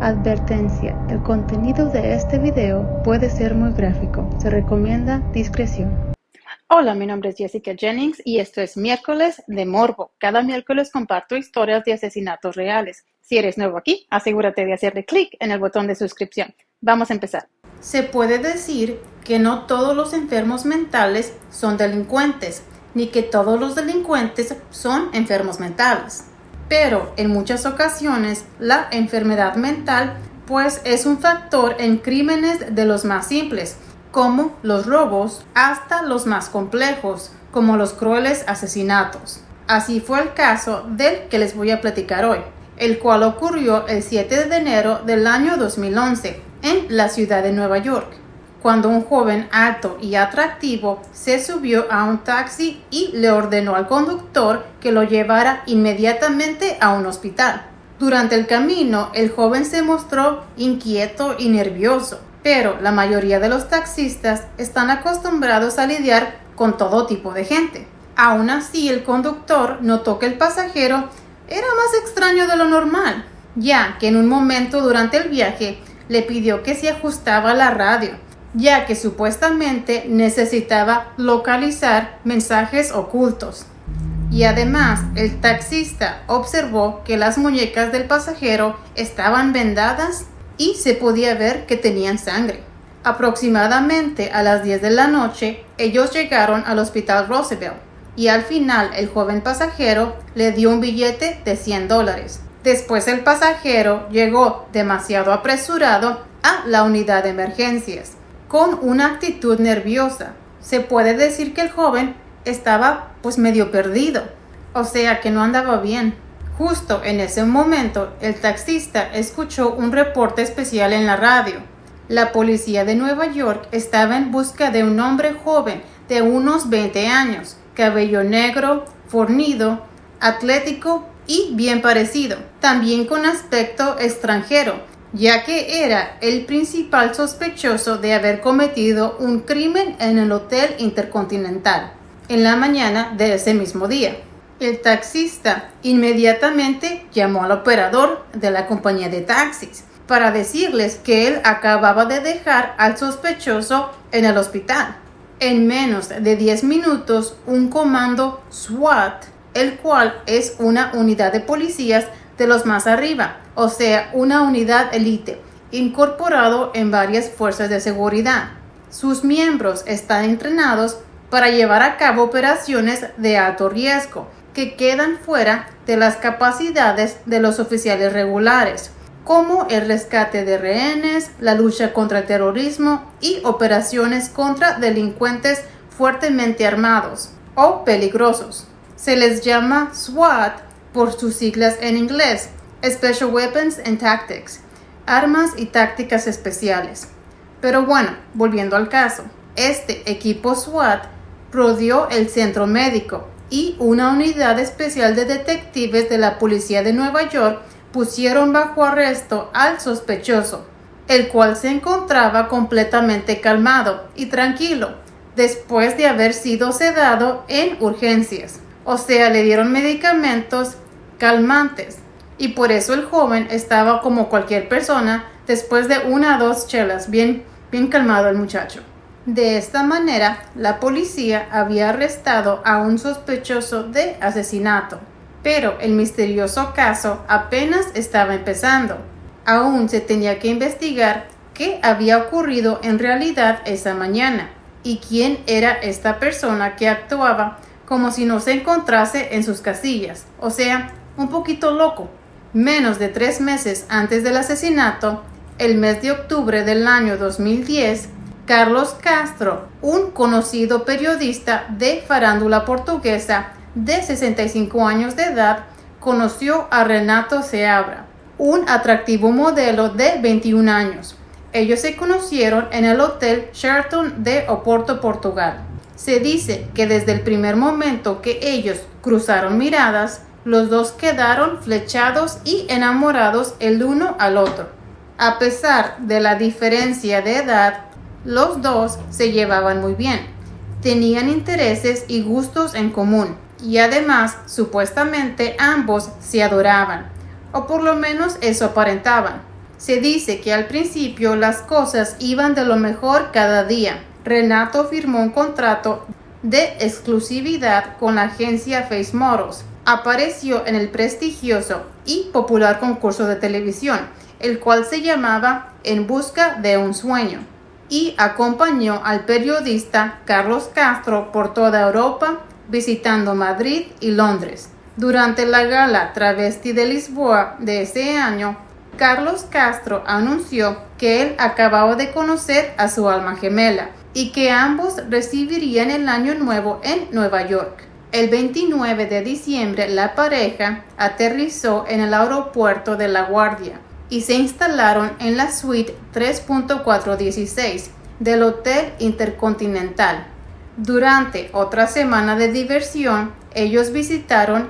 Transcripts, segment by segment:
Advertencia: el contenido de este video puede ser muy gráfico. Se recomienda discreción. Hola, mi nombre es Jessica Jennings y esto es Miércoles de Morbo. Cada miércoles comparto historias de asesinatos reales. Si eres nuevo aquí, asegúrate de hacerle clic en el botón de suscripción. Vamos a empezar. Se puede decir que no todos los enfermos mentales son delincuentes, ni que todos los delincuentes son enfermos mentales. Pero en muchas ocasiones la enfermedad mental pues es un factor en crímenes de los más simples, como los robos, hasta los más complejos, como los crueles asesinatos. Así fue el caso del que les voy a platicar hoy, el cual ocurrió el 7 de enero del año 2011 en la ciudad de Nueva York, cuando un joven alto y atractivo se subió a un taxi y le ordenó al conductor que lo llevara inmediatamente a un hospital. Durante el camino, el joven se mostró inquieto y nervioso, pero la mayoría de los taxistas están acostumbrados a lidiar con todo tipo de gente. Aún así, el conductor notó que el pasajero era más extraño de lo normal, ya que en un momento durante el viaje le pidió que se ajustaba la radio, ya que supuestamente necesitaba localizar mensajes ocultos. Y además, el taxista observó que las muñecas del pasajero estaban vendadas y se podía ver que tenían sangre. Aproximadamente a las 10 de la noche, ellos llegaron al hospital Roosevelt y al final el joven pasajero le dio un billete de $100. Después el pasajero llegó demasiado apresurado a la unidad de emergencias, con una actitud nerviosa. Se puede decir que el joven estaba pues medio perdido, o sea que no andaba bien. Justo en ese momento, el taxista escuchó un reporte especial en la radio. La policía de Nueva York estaba en busca de un hombre joven de unos 20 años, cabello negro, fornido, atlético y bien parecido, también con aspecto extranjero, ya que era el principal sospechoso de haber cometido un crimen en el Hotel Intercontinental en la mañana de ese mismo día. El taxista inmediatamente llamó al operador de la compañía de taxis para decirles que él acababa de dejar al sospechoso en el hospital. En menos de 10 minutos, un comando SWAT, el cual es una unidad de policías de los más arriba, o sea, una unidad élite, incorporado en varias fuerzas de seguridad. Sus miembros están entrenados para llevar a cabo operaciones de alto riesgo, que quedan fuera de las capacidades de los oficiales regulares, como el rescate de rehenes, la lucha contra el terrorismo y operaciones contra delincuentes fuertemente armados o peligrosos. Se les llama SWAT por sus siglas en inglés, Special Weapons and Tactics, armas y tácticas especiales. Pero bueno, volviendo al caso, este equipo SWAT rodeó el centro médico y una unidad especial de detectives de la policía de Nueva York pusieron bajo arresto al sospechoso, el cual se encontraba completamente calmado y tranquilo después de haber sido sedado en urgencias. O sea, le dieron medicamentos calmantes y por eso el joven estaba como cualquier persona después de 1 o 2 chelas, bien calmado el muchacho. De esta manera, la policía había arrestado a un sospechoso de asesinato, pero el misterioso caso apenas estaba empezando. Aún se tenía que investigar qué había ocurrido en realidad esa mañana y quién era esta persona que actuaba como si no se encontrase en sus casillas, o sea, un poquito loco. Menos de 3 meses antes del asesinato, el mes de octubre del año 2010, Carlos Castro, un conocido periodista de farándula portuguesa de 65 años de edad, conoció a Renato Seabra, un atractivo modelo de 21 años. Ellos se conocieron en el Hotel Sheraton de Oporto, Portugal. Se dice que desde el primer momento que ellos cruzaron miradas, los dos quedaron flechados y enamorados el uno al otro. A pesar de la diferencia de edad, los dos se llevaban muy bien, tenían intereses y gustos en común y además supuestamente ambos se adoraban, o por lo menos eso aparentaban. Se dice que al principio las cosas iban de lo mejor cada día. Renato firmó un contrato de exclusividad con la agencia Face Models. Apareció en el prestigioso y popular concurso de televisión, el cual se llamaba En busca de un sueño, y acompañó al periodista Carlos Castro por toda Europa, visitando Madrid y Londres. Durante la gala Travesti de Lisboa de ese año, Carlos Castro anunció que él acababa de conocer a su alma gemela y que ambos recibirían el año nuevo en Nueva York. El 29 de diciembre la pareja aterrizó en el aeropuerto de La Guardia y se instalaron en la suite 3.416 del Hotel Intercontinental. Durante otra semana de diversión, ellos visitaron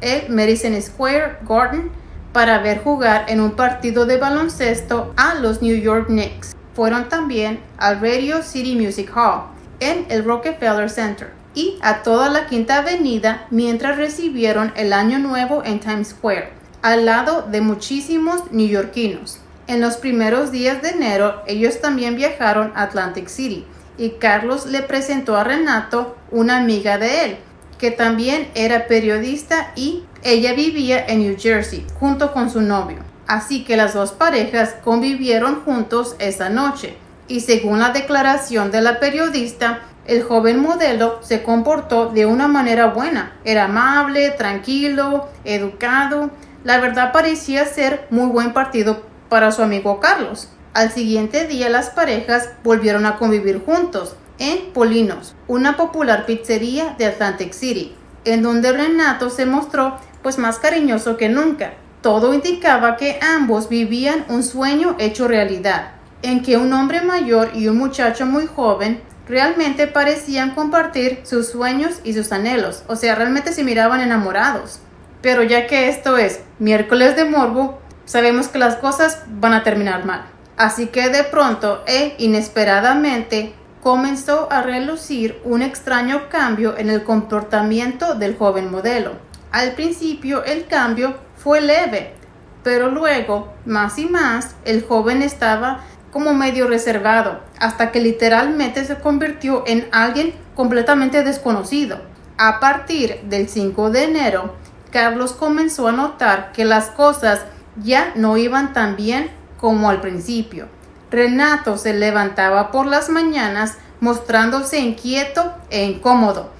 el Madison Square Garden para ver jugar en un partido de baloncesto a los New York Knicks. Fueron también al Radio City Music Hall en el Rockefeller Center y a toda la Quinta Avenida mientras recibieron el Año Nuevo en Times Square, al lado de muchísimos neoyorquinos. En los primeros días de enero, ellos también viajaron a Atlantic City y Carlos le presentó a Renato una amiga de él, que también era periodista y ella vivía en New Jersey junto con su novio. Así que las dos parejas convivieron juntos esa noche y según la declaración de la periodista, el joven modelo se comportó de una manera buena. Era amable, tranquilo, educado. La verdad parecía ser muy buen partido para su amigo Carlos. Al siguiente día las parejas volvieron a convivir juntos en Polinos, una popular pizzería de Atlantic City, en donde Renato se mostró más cariñoso que nunca. Todo indicaba que ambos vivían un sueño hecho realidad, en que un hombre mayor y un muchacho muy joven realmente parecían compartir sus sueños y sus anhelos, o sea, realmente se miraban enamorados. Pero ya que esto es miércoles de morbo, sabemos que las cosas van a terminar mal. Así que de pronto e inesperadamente comenzó a relucir un extraño cambio en el comportamiento del joven modelo. Al principio el cambio fue leve, pero luego, más y más, el joven estaba como medio reservado, hasta que literalmente se convirtió en alguien completamente desconocido. A partir del 5 de enero, Carlos comenzó a notar que las cosas ya no iban tan bien como al principio. Renato se levantaba por las mañanas mostrándose inquieto e incómodo,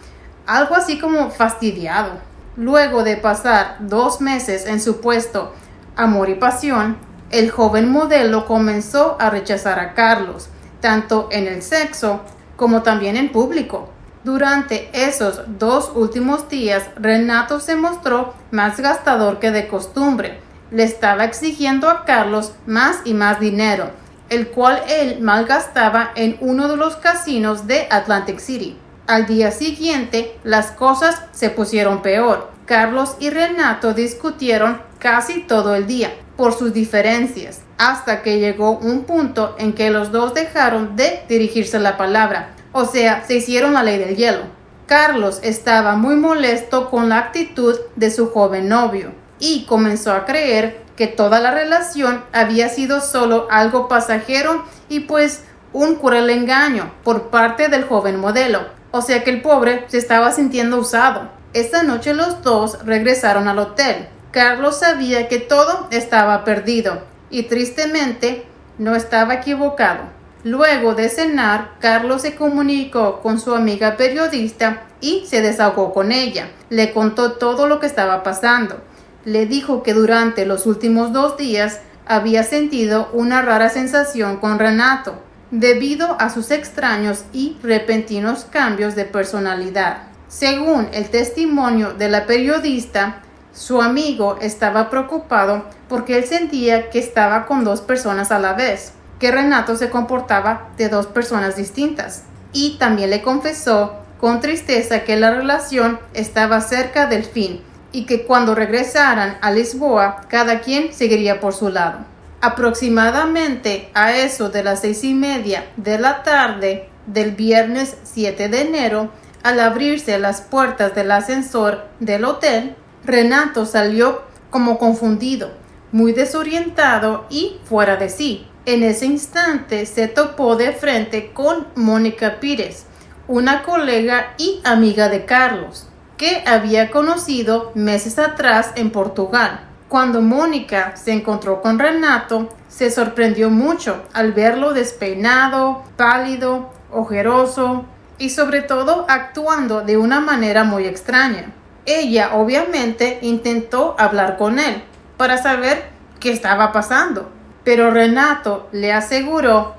algo así como fastidiado. Luego de pasar 2 meses en su puesto Amor y Pasión, el joven modelo comenzó a rechazar a Carlos, tanto en el sexo como también en público. Durante esos 2 últimos días, Renato se mostró más gastador que de costumbre. Le estaba exigiendo a Carlos más y más dinero, el cual él malgastaba en uno de los casinos de Atlantic City. Al día siguiente, las cosas se pusieron peor. Carlos y Renato discutieron casi todo el día por sus diferencias, hasta que llegó un punto en que los dos dejaron de dirigirse la palabra, o sea, se hicieron la ley del hielo. Carlos estaba muy molesto con la actitud de su joven novio y comenzó a creer que toda la relación había sido solo algo pasajero y un cruel engaño por parte del joven modelo, o sea que el pobre se estaba sintiendo usado. Esa noche los dos regresaron al hotel. Carlos sabía que todo estaba perdido y tristemente no estaba equivocado. Luego de cenar, Carlos se comunicó con su amiga periodista y se desahogó con ella. Le contó todo lo que estaba pasando. Le dijo que durante los últimos 2 días había sentido una rara sensación con Renato, debido a sus extraños y repentinos cambios de personalidad. Según el testimonio de la periodista, su amigo estaba preocupado porque él sentía que estaba con 2 personas a la vez, que Renato se comportaba de 2 personas distintas, y también le confesó con tristeza que la relación estaba cerca del fin y que cuando regresaran a Lisboa cada quien seguiría por su lado. Aproximadamente a eso de las 6:30 de la tarde del viernes 7 de enero, al abrirse las puertas del ascensor del hotel, Renato salió como confundido, muy desorientado y fuera de sí. En ese instante se topó de frente con Mónica Pires, una colega y amiga de Carlos, que había conocido meses atrás en Portugal. Cuando Mónica se encontró con Renato, se sorprendió mucho al verlo despeinado, pálido, ojeroso y sobre todo actuando de una manera muy extraña. Ella obviamente intentó hablar con él para saber qué estaba pasando, pero Renato le aseguró: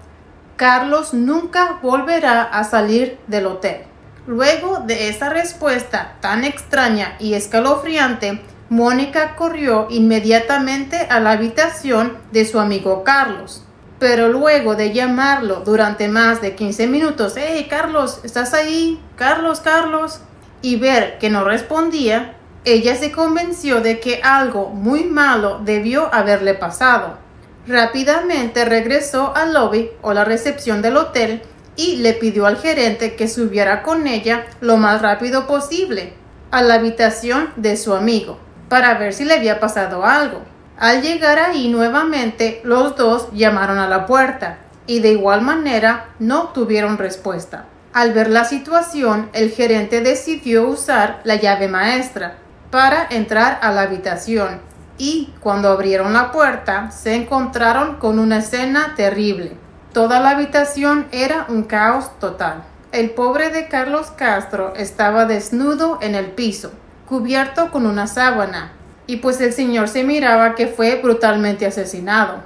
Carlos nunca volverá a salir del hotel. Luego de esa respuesta tan extraña y escalofriante, Mónica corrió inmediatamente a la habitación de su amigo Carlos. Pero luego de llamarlo durante más de 15 minutos, «Hey, Carlos, ¿estás ahí? Carlos, Carlos», y ver que no respondía, ella se convenció de que algo muy malo debió haberle pasado. Rápidamente regresó al lobby o la recepción del hotel y le pidió al gerente que subiera con ella lo más rápido posible a la habitación de su amigo para ver si le había pasado algo. Al llegar ahí nuevamente, los dos llamaron a la puerta y de igual manera no tuvieron respuesta. Al ver la situación, el gerente decidió usar la llave maestra para entrar a la habitación y cuando abrieron la puerta se encontraron con una escena terrible. Toda la habitación era un caos total. El pobre de Carlos Castro estaba desnudo en el piso, cubierto con una sábana, y pues el señor se miraba que fue brutalmente asesinado.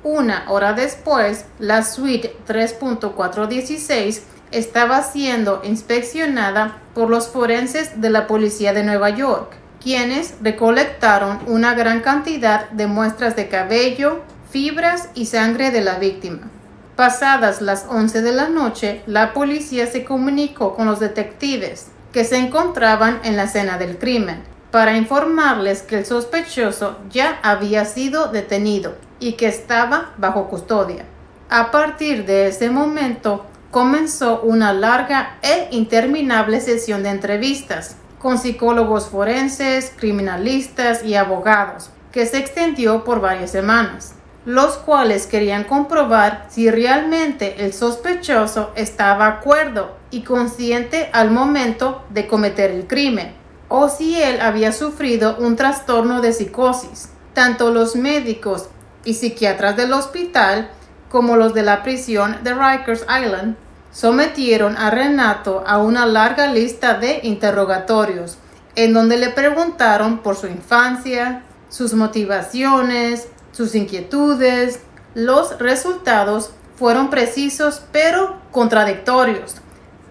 Una hora después, la suite 3.416 estaba siendo inspeccionada por los forenses de la policía de Nueva York, quienes recolectaron una gran cantidad de muestras de cabello, fibras y sangre de la víctima. Pasadas las 11 de la noche, la policía se comunicó con los detectives que se encontraban en la escena del crimen para informarles que el sospechoso ya había sido detenido y que estaba bajo custodia. A partir de ese momento, comenzó una larga e interminable sesión de entrevistas con psicólogos forenses, criminalistas y abogados, que se extendió por varias semanas, los cuales querían comprobar si realmente el sospechoso estaba cuerdo y consciente al momento de cometer el crimen, o si él había sufrido un trastorno de psicosis. Tanto los médicos y psiquiatras del hospital como los de la prisión de Rikers Island sometieron a Renato a una larga lista de interrogatorios, en donde le preguntaron por su infancia, sus motivaciones, sus inquietudes. Los resultados fueron precisos pero contradictorios.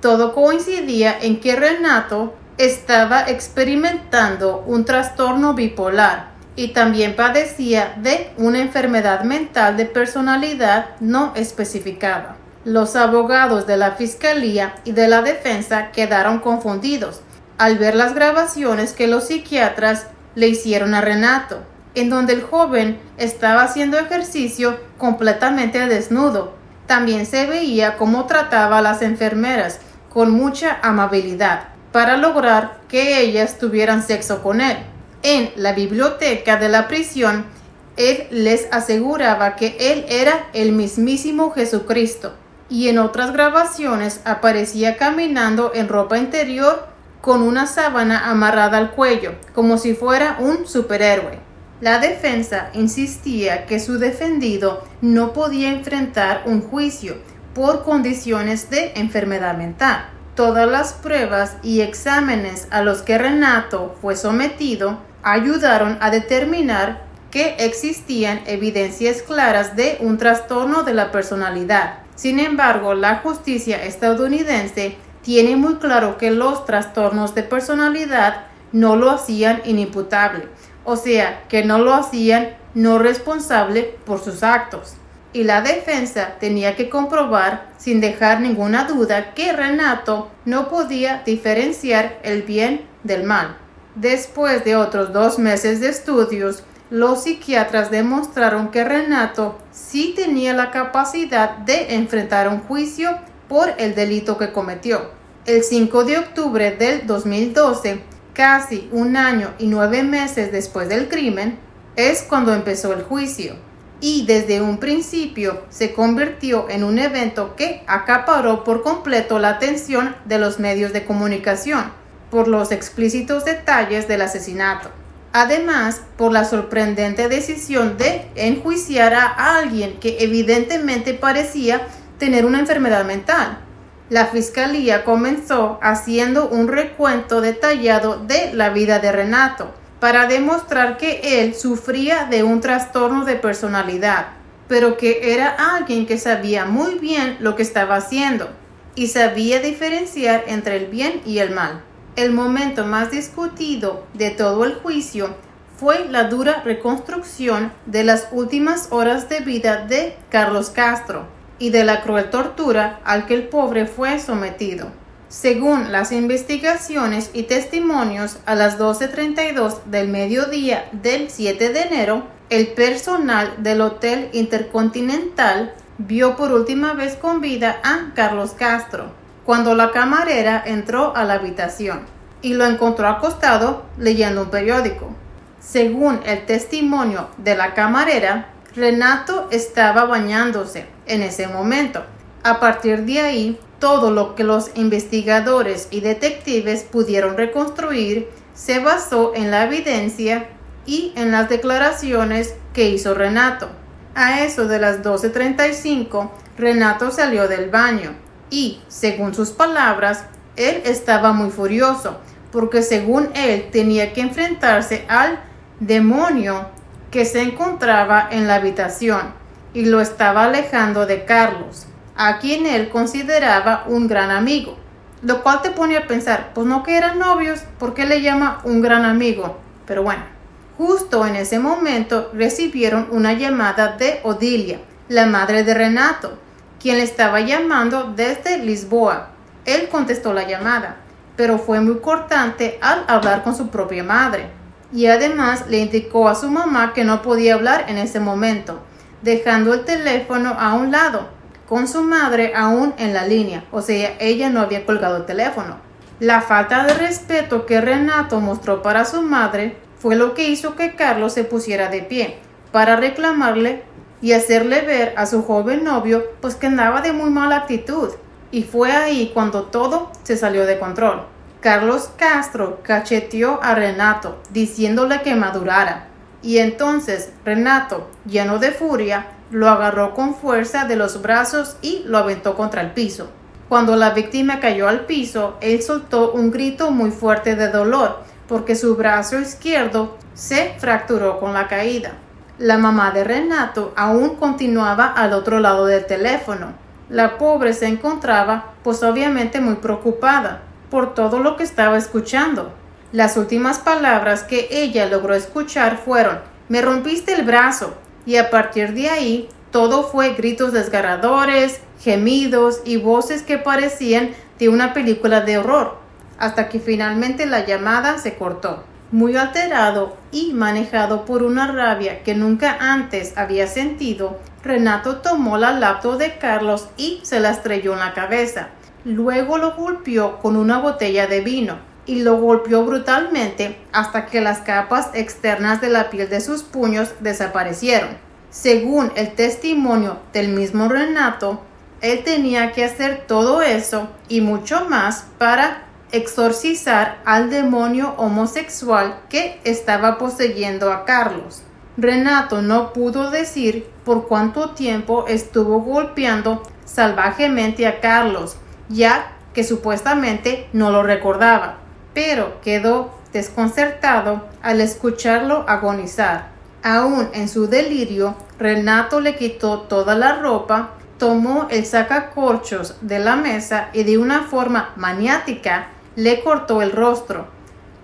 Todo coincidía en que Renato estaba experimentando un trastorno bipolar y también padecía de una enfermedad mental de personalidad no especificada. Los abogados de la fiscalía y de la defensa quedaron confundidos al ver las grabaciones que los psiquiatras le hicieron a Renato, en donde el joven estaba haciendo ejercicio completamente desnudo. También se veía cómo trataba a las enfermeras con mucha amabilidad para lograr que ellas tuvieran sexo con él. En la biblioteca de la prisión, él les aseguraba que él era el mismísimo Jesucristo, y en otras grabaciones aparecía caminando en ropa interior con una sábana amarrada al cuello, como si fuera un superhéroe. La defensa insistía que su defendido no podía enfrentar un juicio por condiciones de enfermedad mental. Todas las pruebas y exámenes a los que Renato fue sometido ayudaron a determinar que existían evidencias claras de un trastorno de la personalidad. Sin embargo, la justicia estadounidense tiene muy claro que los trastornos de personalidad no lo hacían inimputable, o sea, que no lo hacían no responsable por sus actos. Y la defensa tenía que comprobar sin dejar ninguna duda que Renato no podía diferenciar el bien del mal. Después de otros 2 meses de estudios, los psiquiatras demostraron que Renato sí tenía la capacidad de enfrentar un juicio por el delito que cometió. El 5 de octubre del 2012, casi 1 año y 9 meses después del crimen, es cuando empezó el juicio, y desde un principio se convirtió en un evento que acaparó por completo la atención de los medios de comunicación, por los explícitos detalles del asesinato. Además, por la sorprendente decisión de enjuiciar a alguien que evidentemente parecía tener una enfermedad mental. La fiscalía comenzó haciendo un recuento detallado de la vida de Renato, para demostrar que él sufría de un trastorno de personalidad, pero que era alguien que sabía muy bien lo que estaba haciendo y sabía diferenciar entre el bien y el mal. El momento más discutido de todo el juicio fue la dura reconstrucción de las últimas horas de vida de Carlos Castro y de la cruel tortura al que el pobre fue sometido. Según las investigaciones y testimonios, a las 12:32 del mediodía del 7 de enero, el personal del Hotel Intercontinental vio por última vez con vida a Carlos Castro, cuando la camarera entró a la habitación y lo encontró acostado leyendo un periódico. Según el testimonio de la camarera, Renato estaba bañándose en ese momento. A partir de ahí, todo lo que los investigadores y detectives pudieron reconstruir se basó en la evidencia y en las declaraciones que hizo Renato. A eso de las 12:35, Renato salió del baño y, según sus palabras, él estaba muy furioso porque según él tenía que enfrentarse al demonio que se encontraba en la habitación y lo estaba alejando de Carlos, a quien él consideraba un gran amigo, lo cual te pone a pensar, pues no que eran novios, ¿por qué le llama un gran amigo? Pero bueno, justo en ese momento recibieron una llamada de Odilia, la madre de Renato, quien le estaba llamando desde Lisboa. Él contestó la llamada, pero fue muy cortante al hablar con su propia madre, y además le indicó a su mamá que no podía hablar en ese momento, dejando el teléfono a un lado, con su madre aún en la línea, o sea, ella no había colgado el teléfono. La falta de respeto que Renato mostró para su madre fue lo que hizo que Carlos se pusiera de pie para reclamarle y hacerle ver a su joven novio pues que andaba de muy mala actitud, y fue ahí cuando todo se salió de control. Carlos Castro cacheteó a Renato diciéndole que madurara, y entonces Renato, lleno de furia, lo agarró con fuerza de los brazos y lo aventó contra el piso. Cuando la víctima cayó al piso, él soltó un grito muy fuerte de dolor porque su brazo izquierdo se fracturó con la caída. La mamá de Renato aún continuaba al otro lado del teléfono. La pobre se encontraba, pues obviamente muy preocupada por todo lo que estaba escuchando. Las últimas palabras que ella logró escuchar fueron: "Me rompiste el brazo", y a partir de ahí todo fue gritos desgarradores, gemidos y voces que parecían de una película de horror, hasta que finalmente la llamada se cortó. Muy alterado y manejado por una rabia que nunca antes había sentido, Renato tomó la laptop de Carlos y se la estrelló en la cabeza. Luego lo golpeó con una botella de vino y lo golpeó brutalmente hasta que las capas externas de la piel de sus puños desaparecieron. Según el testimonio del mismo Renato, él tenía que hacer todo eso y mucho más para exorcizar al demonio homosexual que estaba poseyendo a Carlos. Renato no pudo decir por cuánto tiempo estuvo golpeando salvajemente a Carlos, ya que supuestamente no lo recordaba, pero quedó desconcertado al escucharlo agonizar. Aún en su delirio, Renato le quitó toda la ropa, tomó el sacacorchos de la mesa y de una forma maniática le cortó el rostro,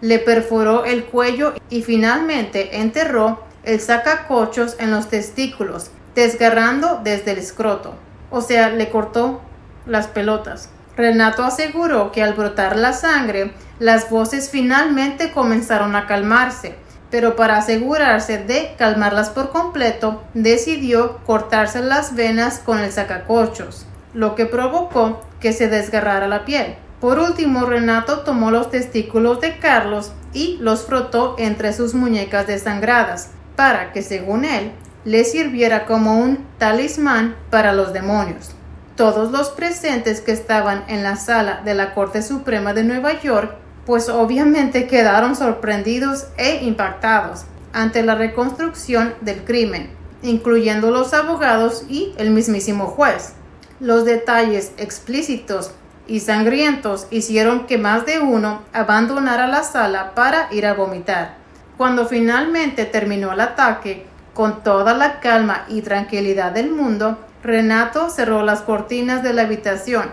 le perforó el cuello y finalmente enterró el sacacorchos en los testículos, desgarrando desde el escroto, o sea, le cortó las pelotas. Renato aseguró que al brotar la sangre, las voces finalmente comenzaron a calmarse, pero para asegurarse de calmarlas por completo, decidió cortarse las venas con el sacacorchos, lo que provocó que se desgarrara la piel. Por último, Renato tomó los testículos de Carlos y los frotó entre sus muñecas desangradas, para que, según él, le sirviera como un talismán para los demonios. Todos los presentes que estaban en la sala de la Corte Suprema de Nueva York, pues obviamente quedaron sorprendidos e impactados ante la reconstrucción del crimen, incluyendo los abogados y el mismísimo juez. Los detalles explícitos y sangrientos hicieron que más de uno abandonara la sala para ir a vomitar. Cuando finalmente terminó el ataque, con toda la calma y tranquilidad del mundo, Renato cerró las cortinas de la habitación,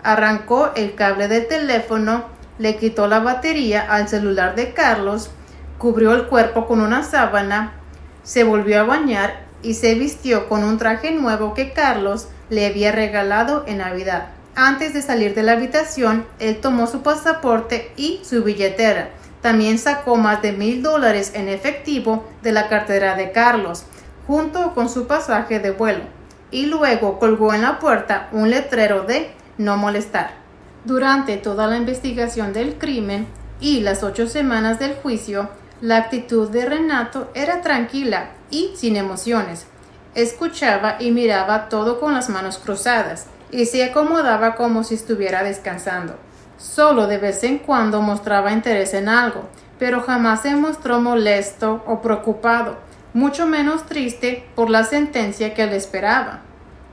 arrancó el cable del teléfono, le quitó la batería al celular de Carlos, cubrió el cuerpo con una sábana, se volvió a bañar y se vistió con un traje nuevo que Carlos le había regalado en Navidad. Antes de salir de la habitación, él tomó su pasaporte y su billetera. También sacó más de $1,000 en efectivo de la cartera de Carlos, junto con su pasaje de vuelo, y luego colgó en la puerta un letrero de no molestar. Durante toda la investigación del crimen y las 8 semanas del juicio, la actitud de Renato era tranquila y sin emociones. Escuchaba y miraba todo con las manos cruzadas y se acomodaba como si estuviera descansando. Solo de vez en cuando mostraba interés en algo, pero jamás se mostró molesto o preocupado, mucho menos triste por la sentencia que le esperaba.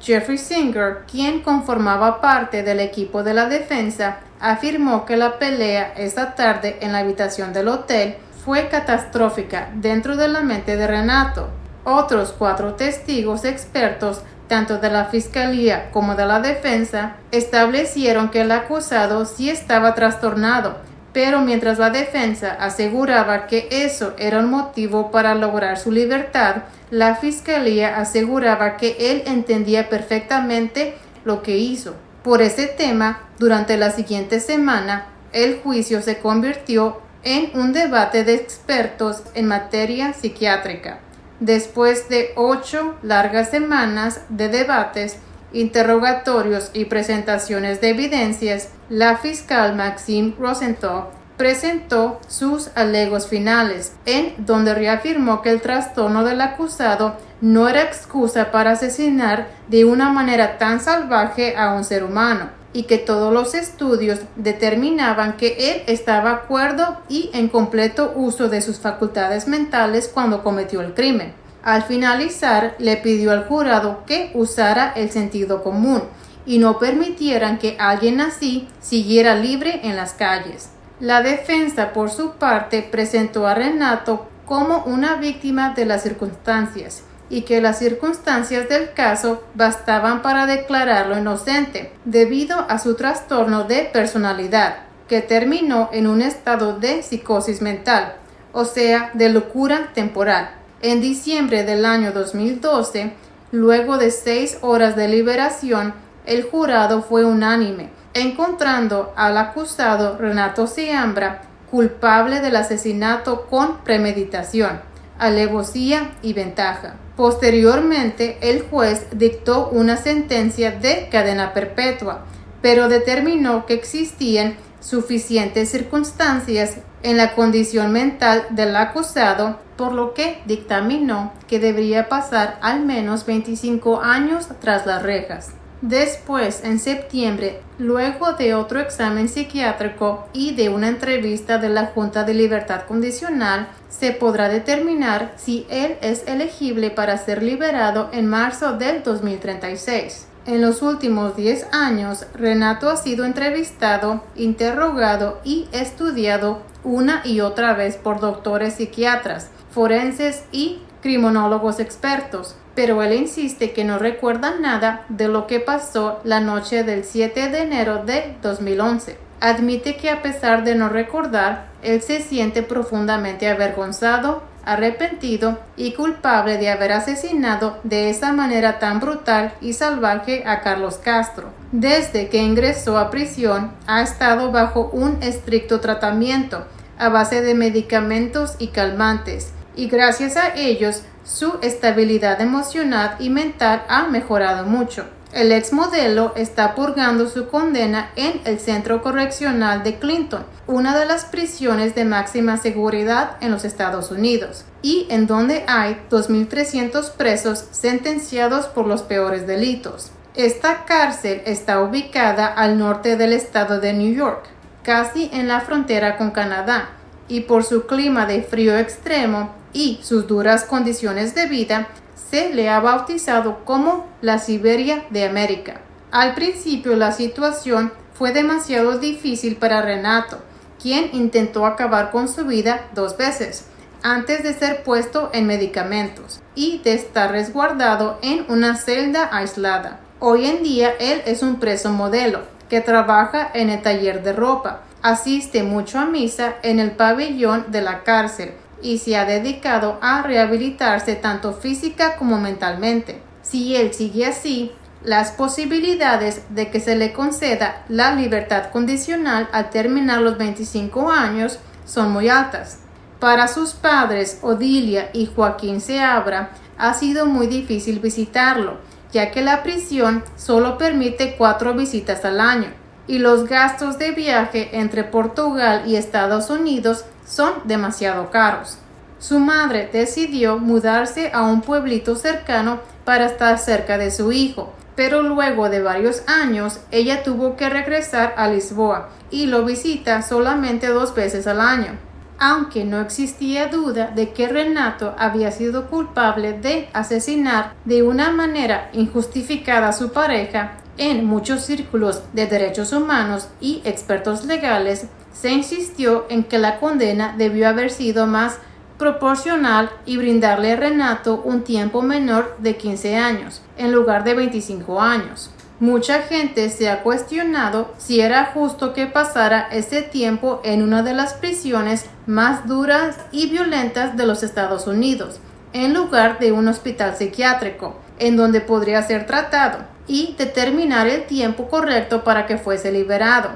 Jeffrey Singer, quien conformaba parte del equipo de la defensa, afirmó que la pelea esta tarde en la habitación del hotel fue catastrófica dentro de la mente de Renato. Otros 4 testigos expertos, tanto de la fiscalía como de la defensa, establecieron que el acusado sí estaba trastornado, pero mientras la defensa aseguraba que eso era un motivo para lograr su libertad, la fiscalía aseguraba que él entendía perfectamente lo que hizo. Por ese tema, durante la siguiente semana, el juicio se convirtió en un debate de expertos en materia psiquiátrica. Después de 8 largas semanas de debates, interrogatorios y presentaciones de evidencias, la fiscal Maxine Rosenthal presentó sus alegos finales, en donde reafirmó que el trastorno del acusado no era excusa para asesinar de una manera tan salvaje a un ser humano, y que todos los estudios determinaban que él estaba cuerdo y en completo uso de sus facultades mentales cuando cometió el crimen. Al finalizar, le pidió al jurado que usara el sentido común y no permitieran que alguien así siguiera libre en las calles. La defensa, por su parte, presentó a Renato como una víctima de las circunstancias y que las circunstancias del caso bastaban para declararlo inocente debido a su trastorno de personalidad, que terminó en un estado de psicosis mental, o sea, de locura temporal. En diciembre del año 2012, luego de 6 horas de deliberación, el jurado fue unánime, encontrando al acusado Renato Seambra culpable del asesinato con premeditación, alevosía y ventaja. Posteriormente, el juez dictó una sentencia de cadena perpetua, pero determinó que existían suficientes circunstancias en la condición mental del acusado, por lo que dictaminó que debería pasar al menos 25 años tras las rejas. Después, en septiembre, luego de otro examen psiquiátrico y de una entrevista de la Junta de Libertad Condicional, se podrá determinar si él es elegible para ser liberado en marzo del 2036. En los últimos 10 años, Renato ha sido entrevistado, interrogado y estudiado una y otra vez por doctores psiquiatras, forenses y criminólogos expertos, pero él insiste que no recuerda nada de lo que pasó la noche del 7 de enero de 2011. Admite que a pesar de no recordar, él se siente profundamente avergonzado, arrepentido y culpable de haber asesinado de esa manera tan brutal y salvaje a Carlos Castro. Desde que ingresó a prisión, ha estado bajo un estricto tratamiento a base de medicamentos y calmantes, y gracias a ellos su estabilidad emocional y mental ha mejorado mucho. El exmodelo está purgando su condena en el Centro Correccional de Clinton, una de las prisiones de máxima seguridad en los Estados Unidos, y en donde hay 2.300 presos sentenciados por los peores delitos. Esta cárcel está ubicada al norte del estado de New York, casi en la frontera con Canadá, y por su clima de frío extremo y sus duras condiciones de vida, se le ha bautizado como la Siberia de América. Al principio la situación fue demasiado difícil para Renato, quien intentó acabar con su vida 2 veces, antes de ser puesto en medicamentos y de estar resguardado en una celda aislada. Hoy en día él es un preso modelo que trabaja en el taller de ropa, asiste mucho a misa en el pabellón de la cárcel y se ha dedicado a rehabilitarse tanto física como mentalmente. Si él sigue así, las posibilidades de que se le conceda la libertad condicional al terminar los 25 años son muy altas. Para sus padres, Odilia y Joaquín Seabra, ha sido muy difícil visitarlo, ya que la prisión solo permite 4 visitas al año, y los gastos de viaje entre Portugal y Estados Unidos son demasiado caros. Su madre decidió mudarse a un pueblito cercano para estar cerca de su hijo, pero luego de varios años ella tuvo que regresar a Lisboa y lo visita solamente 2 veces al año. Aunque no existía duda de que Renato había sido culpable de asesinar de una manera injustificada a su pareja, en muchos círculos de derechos humanos y expertos legales se insistió en que la condena debió haber sido más proporcional y brindarle a Renato un tiempo menor de 15 años, en lugar de 25 años. Mucha gente se ha cuestionado si era justo que pasara ese tiempo en una de las prisiones más duras y violentas de los Estados Unidos, en lugar de un hospital psiquiátrico, en donde podría ser tratado, y determinar el tiempo correcto para que fuese liberado.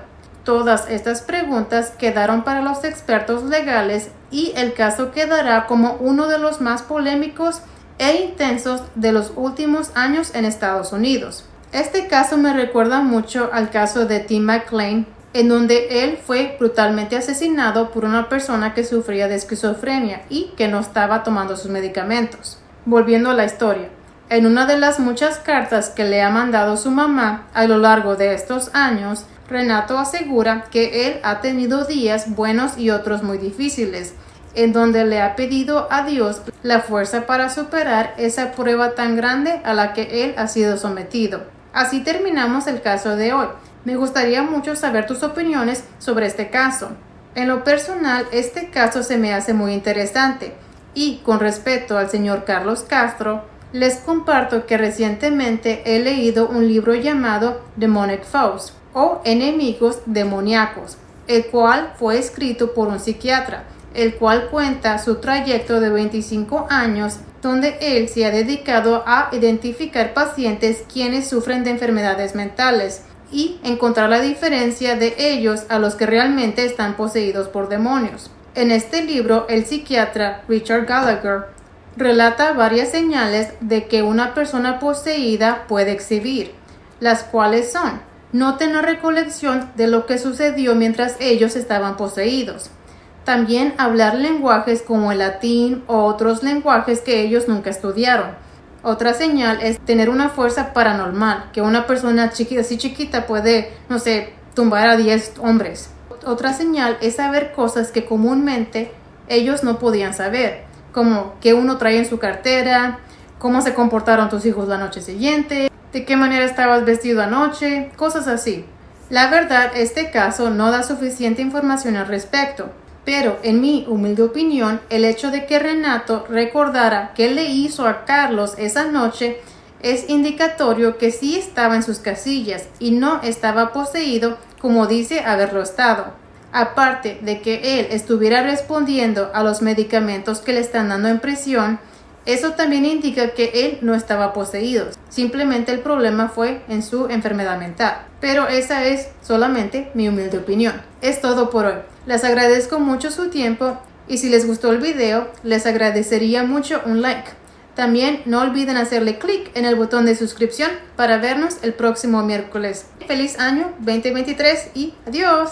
Todas estas preguntas quedaron para los expertos legales y el caso quedará como uno de los más polémicos e intensos de los últimos años en Estados Unidos. Este caso me recuerda mucho al caso de Tim McLean, en donde él fue brutalmente asesinado por una persona que sufría de esquizofrenia y que no estaba tomando sus medicamentos. Volviendo a la historia, en una de las muchas cartas que le ha mandado su mamá a lo largo de estos años, Renato asegura que él ha tenido días buenos y otros muy difíciles, en donde le ha pedido a Dios la fuerza para superar esa prueba tan grande a la que él ha sido sometido. Así terminamos el caso de hoy. Me gustaría mucho saber tus opiniones sobre este caso. En lo personal, este caso se me hace muy interesante y con respecto al señor Carlos Castro, les comparto que recientemente he leído un libro llamado Demonic Foes o Enemigos Demoníacos, el cual fue escrito por un psiquiatra, el cual cuenta su trayecto de 25 años donde él se ha dedicado a identificar pacientes quienes sufren de enfermedades mentales y encontrar la diferencia de ellos a los que realmente están poseídos por demonios. En este libro, el psiquiatra Richard Gallagher relata varias señales de que una persona poseída puede exhibir, las cuales son: no tener recolección de lo que sucedió mientras ellos estaban poseídos, también hablar lenguajes como el latín o otros lenguajes que ellos nunca estudiaron. Otra señal es tener una fuerza paranormal, que una persona chiquita puede, tumbar a 10 hombres. Otra señal es saber cosas que comúnmente ellos no podían saber, como qué uno trae en su cartera, cómo se comportaron tus hijos la noche siguiente, de qué manera estabas vestido anoche, cosas así. La verdad, este caso no da suficiente información al respecto, pero en mi humilde opinión, el hecho de que Renato recordara qué le hizo a Carlos esa noche es indicatorio que sí estaba en sus casillas y no estaba poseído como dice haberlo estado. Aparte de que él estuviera respondiendo a los medicamentos que le están dando en prisión, eso también indica que él no estaba poseído. Simplemente el problema fue en su enfermedad mental. Pero esa es solamente mi humilde opinión. Es todo por hoy. Les agradezco mucho su tiempo y si les gustó el video, les agradecería mucho un like. También no olviden hacerle clic en el botón de suscripción para vernos el próximo miércoles. Feliz año 2023 y adiós.